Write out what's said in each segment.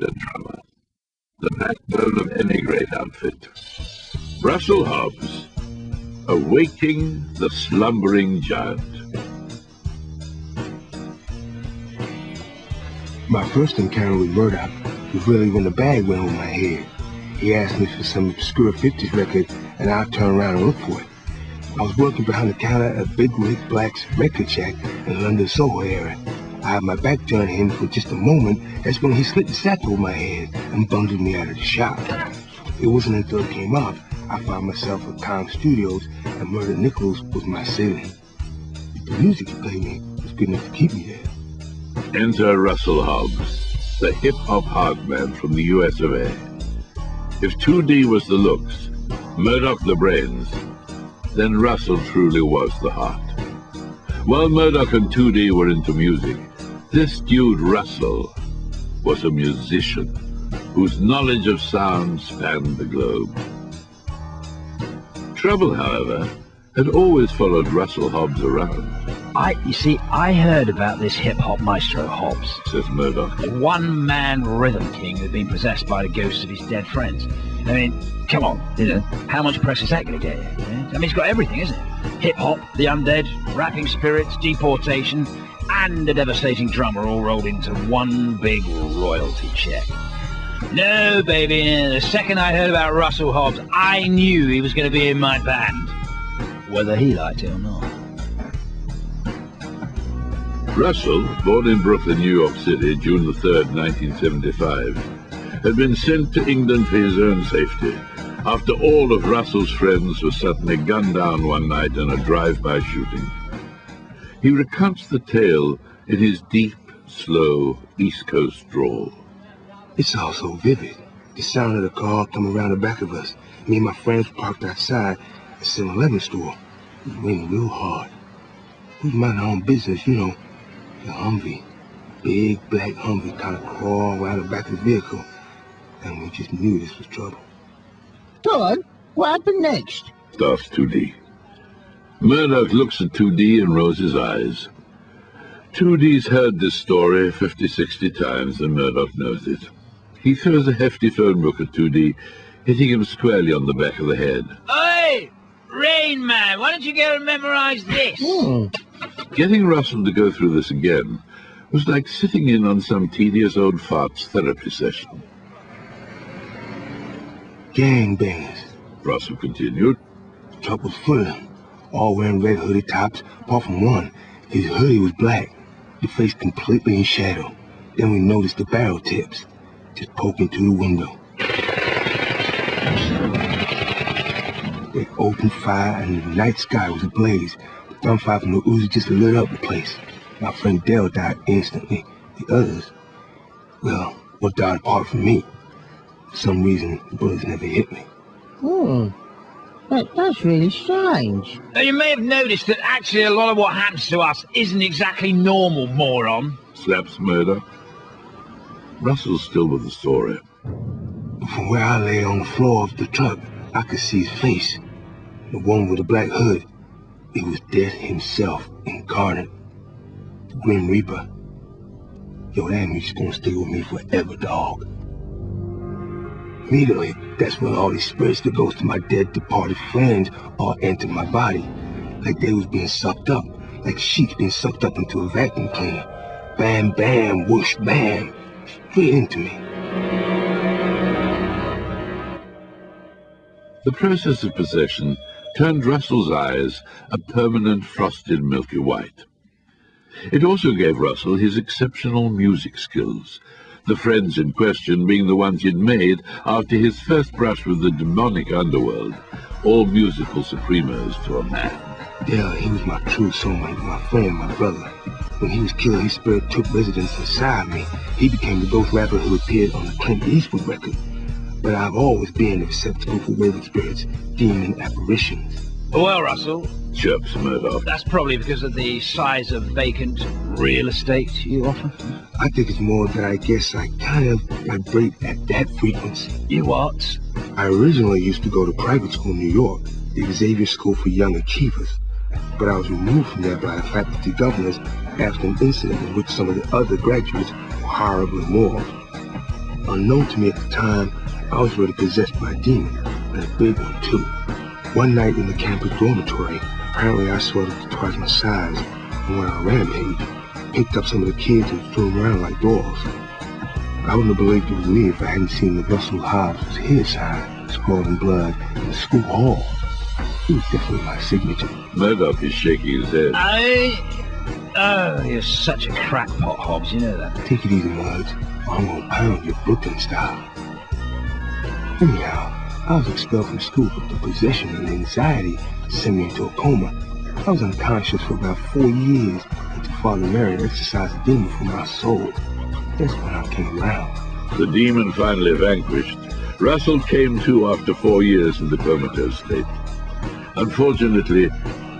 master drummer, the backbone of any great outfit. Russel Hobbs, awaking the slumbering giant. My first encounter with Murdoch was really when the bag went over my head. He asked me for some obscure 50s record, and I turned around and looked for it. I was working behind the counter at Big Rig Black's record shack in London Soho area. I had my back turned to him for just a moment. That's when he slipped the sack over my head and bundled me out of the shop. It wasn't until it came off I found myself at Tom Studios, and Murder Nichols was my ceiling. The music he played me was good enough to keep me there. Enter Russel Hobbs, the hip-hop hardman from the US of A. If 2D was the looks, Murdoch the brains, then Russel truly was the heart. While Murdoch and 2D were into music, this dude Russel was a musician whose knowledge of sound spanned the globe. Trouble, however, had always followed Russel Hobbs around. You see, I heard about this hip-hop maestro Hobbs, says Murdoch. A one-man rhythm king who'd been possessed by the ghosts of his dead friends. I mean, come on, how much press is that going to get you? Yeah? I mean, it's got everything, isn't it? Hip-hop, the undead, rapping spirits, deportation, and a devastating drummer all rolled into one big royalty check. No, baby, the second I heard about Russel Hobbs, I knew he was going to be in my band, whether he liked it or not. Russel, born in Brooklyn, New York City, June the 3rd, 1975, had been sent to England for his own safety after all of Russell's friends were suddenly gunned down one night in a drive-by shooting. He recounts the tale in his deep, slow, East Coast drawl. It's all so vivid. The sound of the car coming around the back of us. Me and my friends parked outside a 7-Eleven store. It was raining real hard. We mind our own business, you know. The Humvee, big black Humvee, kind of crawled around the back of the vehicle, and we just knew this was trouble. Todd, what happened next? Starts 2D. Murdoch looks at 2D and rolls his eyes. 2D's heard this story 50, 60 times, and Murdoch knows it. He throws a hefty phone book at 2D, hitting him squarely on the back of the head. Oi! Rain Man, why don't you go and memorize this? Getting Russell to go through this again was like sitting in on some tedious old fart's therapy session. Gangbangers, Russell continued. The truck was full of them, all wearing red hoodie tops, apart from one. His hoodie was black, the face completely in shadow. Then we noticed the barrel tips, just poking through the window. They opened fire and the night sky was ablaze. The gunfire from the Uzi just lit up the place. My friend Dale died instantly. The others, well, died apart from me. For some reason, the bullets never hit me. That's really strange. Now, you may have noticed that actually a lot of what happens to us isn't exactly normal, moron. Slaps Murdoch. Russell's still with the story. From where I lay on the floor of the truck, I could see his face. The one with the black hood. It was Death himself, incarnate. The Grim Reaper. Yo, that music's gonna stay with me forever, dog. Immediately, that's when all these spirits, the ghosts of my dead, departed friends, all entered my body. Like they was being sucked up. Like sheets being sucked up into a vacuum cleaner. Bam, bam, whoosh, bam. Straight into me. The process of possession turned Russell's eyes a permanent frosted milky white. It also gave Russell his exceptional music skills, the friends in question being the ones he'd made after his first brush with the demonic underworld, all musical supremos to a man. Yeah, he was my true soulmate, my friend, my brother. When he was killed, his spirit took residence inside me. He became the ghost rapper who appeared on the Clint Eastwood record. But I've always been a receptacle for wayward spirits, demon apparitions. Well, Russell, chirps Murdoch. That's probably because of the size of vacant real estate you offer. I think it's more that I guess I kind of vibrate at that frequency. You what? I originally used to go to private school in New York, the Xavier School for Young Achievers. But I was removed from there by the faculty governors after an incident in which some of the other graduates were horribly mauled. Unknown to me at the time, I was really possessed by a demon, and a big one too. One night in the campus dormitory, apparently I swelled up to twice my size and went on a rampage, picked up some of the kids and threw them around like dolls. I wouldn't have believed it was me if I hadn't seen the Russel Hobbs' head sign, scrawled in blood, in the school hall. It was definitely my signature. Murdoch is shaking his head. Oh, you're such a crackpot, Hobbs, you know that. Take it easy, Muggs, or I'm gonna pound you Brooklyn style. Anyhow, I was expelled from school with the possession and anxiety sent me into a coma. I was unconscious for about 4 years until Father Mary exorcised the demon from my soul. That's when I came around. The demon finally vanquished, Russell came to after 4 years in the comatose state. Unfortunately,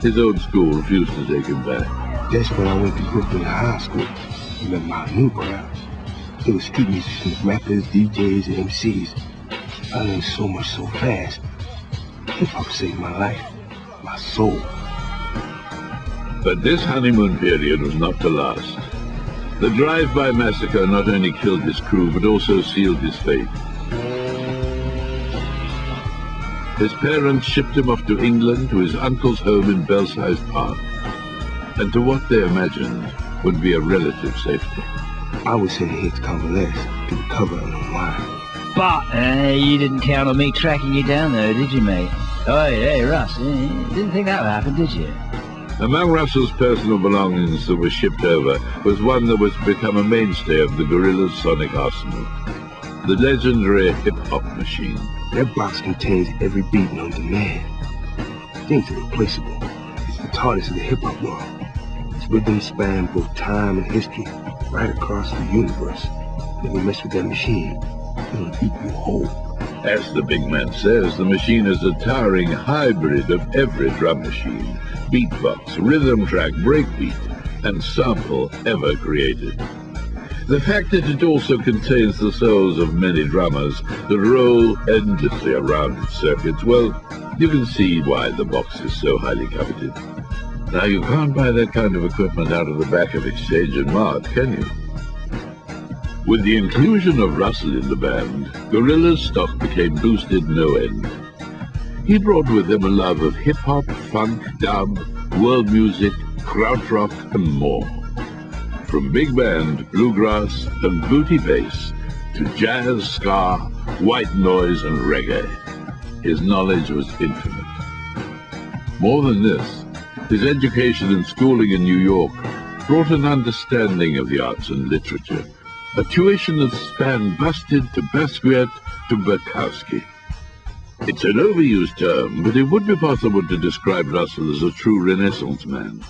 his old school refused to take him back. That's when I went to Brooklyn High School and met my new crowds. They were street musicians, rappers, DJs, and MCs. I learned so much so fast. Hip-hop saved my life, my soul. But this honeymoon period was not to last. The drive-by massacre not only killed his crew, but also sealed his fate. His parents shipped him off to England, to his uncle's home in Belsize Park, and to what they imagined would be a relative safety. I was sent here to convalesce, to recover and unwind. But you didn't count on me tracking you down though, did you, mate? Oh, hey, Russ, didn't think that would happen, did you? Among Russell's personal belongings that were shipped over was one that was to become a mainstay of the Gorillaz' sonic arsenal. The legendary hip-hop machine. That box contains every beat known to man. Things are irreplaceable. It's the TARDIS of the hip-hop world. Its rhythms span both time and history, right across the universe. When you mess with that machine, it'll eat you whole. As the big man says, the machine is a towering hybrid of every drum machine, beatbox, rhythm track, breakbeat, and sample ever created. The fact that it also contains the souls of many drummers that roll endlessly around its circuits, well, you can see why the box is so highly coveted. Now, you can't buy that kind of equipment out of the back of Exchange and Mart, can you? With the inclusion of Russell in the band, Gorillaz' stock became boosted no end. He brought with him a love of hip-hop, funk, dub, world music, krautrock, and more. From big band, bluegrass, and booty bass, to jazz, ska, white noise, and reggae, his knowledge was infinite. More than this, his education and schooling in New York brought an understanding of the arts and literature, a tuition that spanned Busted to Basquiat to Bukowski. It's an overused term, but it would be possible to describe Russell as a true Renaissance man.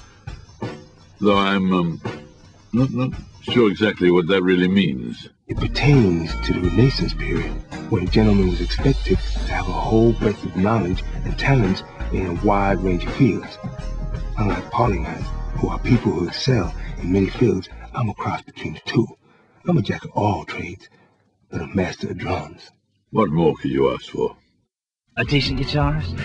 Though I'm not sure exactly what that really means. It pertains to the Renaissance period, when a gentleman was expected to have a whole breadth of knowledge and talents in a wide range of fields. Unlike polygons, who are people who excel in many fields, I'm a cross between the two. I'm a jack of all trades, but a master of drums. What more could you ask for? A decent guitarist?